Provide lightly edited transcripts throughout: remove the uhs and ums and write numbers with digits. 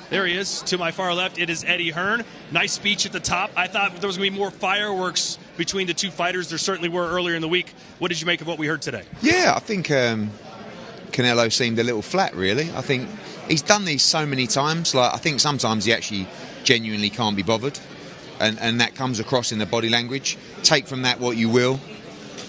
There he is. To my far left, it is Eddie Hearn. Nice speech at the top. I thought there was going to be more fireworks between the two fighters. There certainly were earlier in the week. What did you make of what we heard today? Yeah, I think Canelo seemed a little flat, really. I think he's done these so many times. Like, I think sometimes he actually genuinely can't be bothered. And that comes across in the body language. Take from that what you will.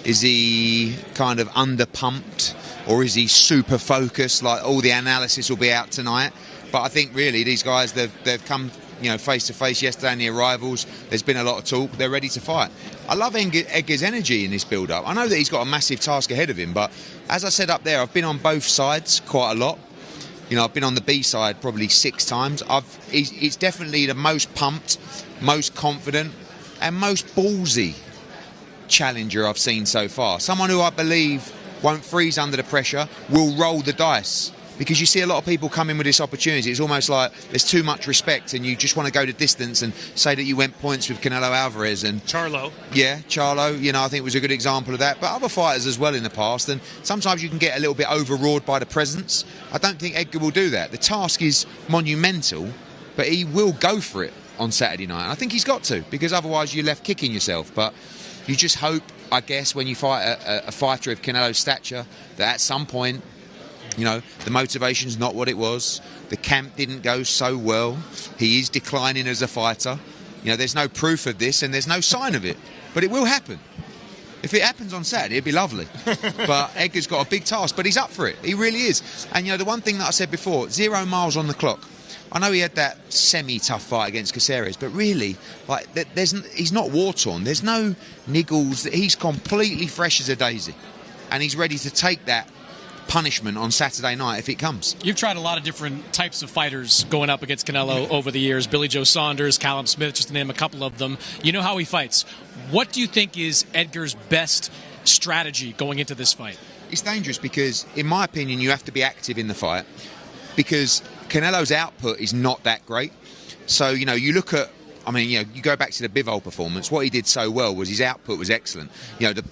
Is he kind of under-pumped? Or is he super focused? Like, all the analysis will be out tonight. But I think really these guys, they've come, face to face yesterday in the arrivals. There's been a lot of talk. They're ready to fight. I love Edgar's energy in this build-up. I know that he's got a massive task ahead of him, but as I said up there, I've been on both sides quite a lot. I've been on the B side probably 6 times. He's definitely the most pumped, most confident, and most ballsy challenger I've seen so far. Someone who I believe won't freeze under the pressure, will roll the dice. Because you see a lot of people come in with this opportunity. It's almost like there's too much respect and you just want to go the distance and say that you went points with Canelo Alvarez. And Charlo. Yeah, Charlo, I think was a good example of that. But other fighters as well in the past. And sometimes you can get a little bit overawed by the presence. I don't think Edgar will do that. The task is monumental, but he will go for it on Saturday night. And I think he's got to, because otherwise you're left kicking yourself. But you just hope, I guess, when you fight a fighter of Canelo's stature, that at some point, the motivation's not what it was. The camp didn't go so well. He is declining as a fighter. There's no proof of this and there's no sign of it. But it will happen. If it happens on Saturday, it'd be lovely. But Edgar's got a big task, but he's up for it. He really is. And, the one thing that I said before, 0 miles on the clock. I know he had that semi-tough fight against Caceres, but really, he's not war-torn. There's no niggles. He's completely fresh as a daisy. And he's ready to take that punishment on Saturday night if it comes. You've tried a lot of different types of fighters going up against Canelo over the years. Billy Joe Saunders, Callum Smith, just to name a couple of them. You know how he fights. What do you think is Edgar's best strategy going into this fight? It's dangerous because, in my opinion, you have to be active in the fight because Canelo's output is not that great. So, you look at, you go back to the Bivol performance. What he did so well was his output was excellent. The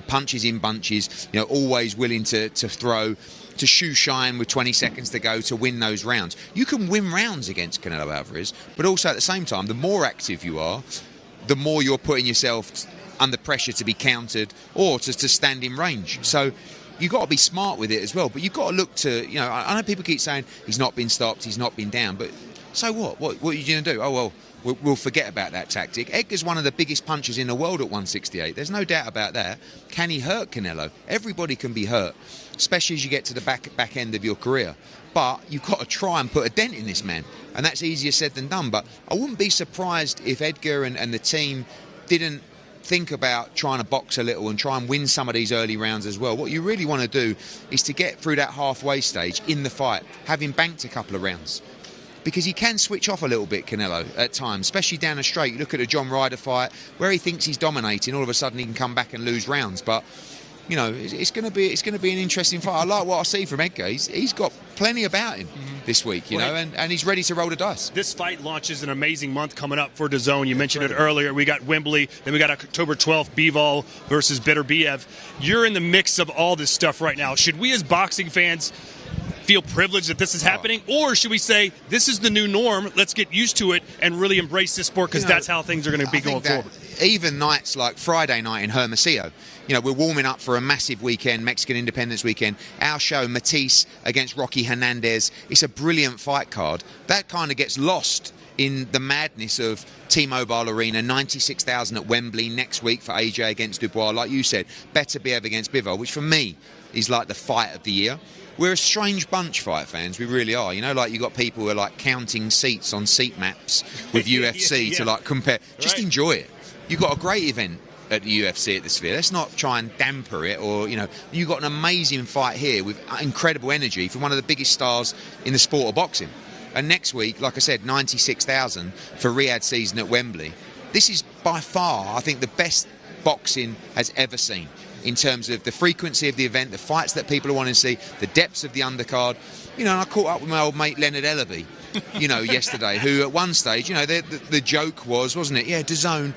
punches in bunches. Always willing to throw, to shoe shine with 20 seconds to go to win those rounds. You can win rounds against Canelo Alvarez, but also at the same time, the more active you are, the more you're putting yourself under pressure to be countered or to stand in range. So you've got to be smart with it as well. But you've got to look to, I know people keep saying he's not been stopped, he's not been down, but so what? What are you going to do? Oh, well, we'll forget about that tactic. Edgar's one of the biggest punchers in the world at 168. There's no doubt about that. Can he hurt Canelo? Everybody can be hurt, especially as you get to the back end of your career. But you've got to try and put a dent in this man. And that's easier said than done. But I wouldn't be surprised if Edgar and the team didn't think about trying to box a little and try and win some of these early rounds as well. What you really want to do is to get through that halfway stage in the fight, having banked a couple of rounds. Because he can switch off a little bit, Canelo, at times, especially down the straight. You look at the John Ryder fight, where he thinks he's dominating, all of a sudden he can come back and lose rounds. But, it's going to be an interesting fight. I like what I see from Edgar. He's got plenty about him this week, and he's ready to roll the dice. This fight launches an amazing month coming up for DAZN. You mentioned it earlier. We got Wembley, then we got October 12th, Bivol versus Beterbiev. You're in the mix of all this stuff right now. Should we as boxing fans feel privileged that this is happening, or should we say this is the new norm, let's get used to it and really embrace this sport because that's how things are going to be going forward? Even nights like Friday night in Hermosillo, we're warming up for a massive weekend, Mexican Independence weekend. Our show, Matisse against Rocky Hernandez, it's a brilliant fight card. That kind of gets lost in the madness of T-Mobile Arena, 96,000 at Wembley next week for AJ against Dubois. Like you said, Beterbiev against Bivol, which for me is like the fight of the year. We're a strange bunch, fight fans. We really are. You got people who are like counting seats on seat maps with UFC to compare. Just enjoy it. You've got a great event at the UFC at the Sphere. Let's not try and damper it or, you've got an amazing fight here with incredible energy from one of the biggest stars in the sport of boxing. And next week, like I said, 96,000 for Riyadh season at Wembley. This is by far, I think, the best boxing has ever seen. In terms of the frequency of the event, the fights that people are wanting to see, the depths of the undercard. And I caught up with my old mate Leonard Ellaby, yesterday, who at one stage, the joke was, wasn't it? Yeah, DAZN,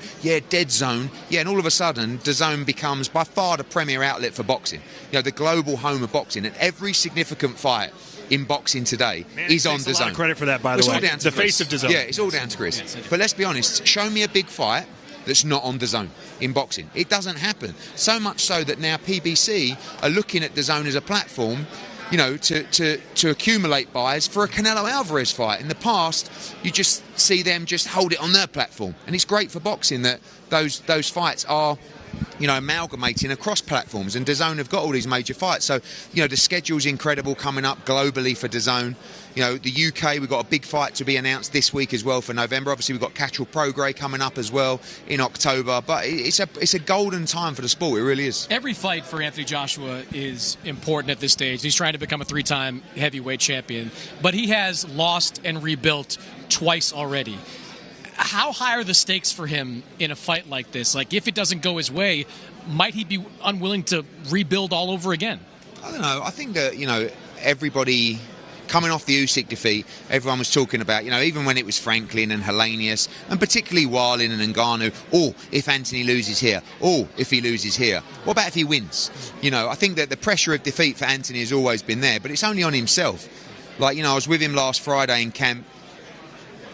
Dead Zone. Yeah, and all of a sudden, DAZN becomes by far the premier outlet for boxing. The global home of boxing. And every significant fight in boxing today Man, is on takes a lot DAZN. of credit for that, by the It's way. all down to The Chris. face of DAZN. Yeah, it's all down to Chris. But let's be honest, show me a big fight that's not on DAZN in boxing. It doesn't happen. So much so that now PBC are looking at DAZN as a platform, you know, to accumulate buys for a Canelo Alvarez fight. In the past, you just see them just hold it on their platform, and it's great for boxing that those fights are, you know, amalgamating across platforms, and DAZN have got all these major fights. So, you know, the schedule's incredible coming up globally for DAZN. You know, the UK, we've got a big fight to be announced this week as well for November. Obviously, we've got Catchall Prograis coming up as well in October. But it's a golden time for the sport. It really is. Every fight for Anthony Joshua is important at this stage. He's trying to become a 3-time heavyweight champion, but he has lost and rebuilt twice already. How high are the stakes for him in a fight like this? Like, if it doesn't go his way, might he be unwilling to rebuild all over again? I don't know. I think that, you know, everybody coming off the Usyk defeat, everyone was talking about, you know, even when it was Franklin and Helenius, and particularly Wallin and Ngannou, oh, if Anthony loses here, oh, if he loses here. What about if he wins? You know, I think that the pressure of defeat for Anthony has always been there, but it's only on himself. Like, you know, I was with him last Friday in camp.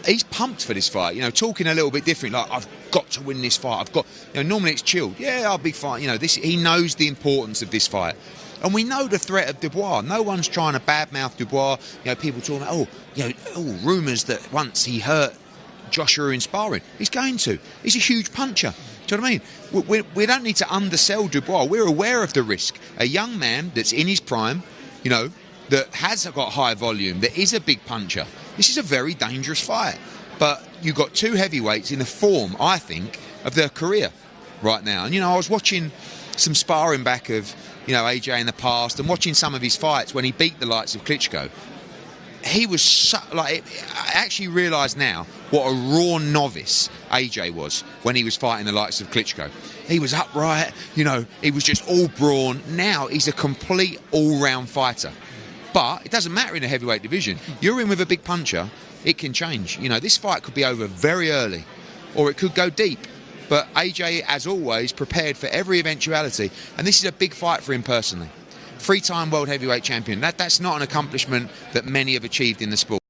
He's pumped for this fight, you know, talking a little bit different, like, I've got to win this fight. I've got, you know, normally it's chilled. Yeah, our big fight, you know, this, he knows the importance of this fight. And we know the threat of Dubois. No one's trying to badmouth Dubois. You know, people talking about, rumours that once he hurt Joshua in sparring. He's going to. He's a huge puncher. Do you know what I mean? We don't need to undersell Dubois. We're aware of the risk. A young man that's in his prime, you know, that has got high volume, that is a big puncher. This is a very dangerous fight. But you've got two heavyweights in the form, I think, of their career right now. And, you know, I was watching some sparring back of, you know, AJ in the past, and watching some of his fights when he beat the likes of Klitschko. He was I actually realise now what a raw novice AJ was when he was fighting the likes of Klitschko. He was upright, you know, he was just all brawn. Now he's a complete all-round fighter. But it doesn't matter in a heavyweight division. You're in with a big puncher, it can change. You know, this fight could be over very early, or it could go deep. But AJ, as always, prepared for every eventuality. And this is a big fight for him personally. 3-time world heavyweight champion. That's not an accomplishment that many have achieved in the sport.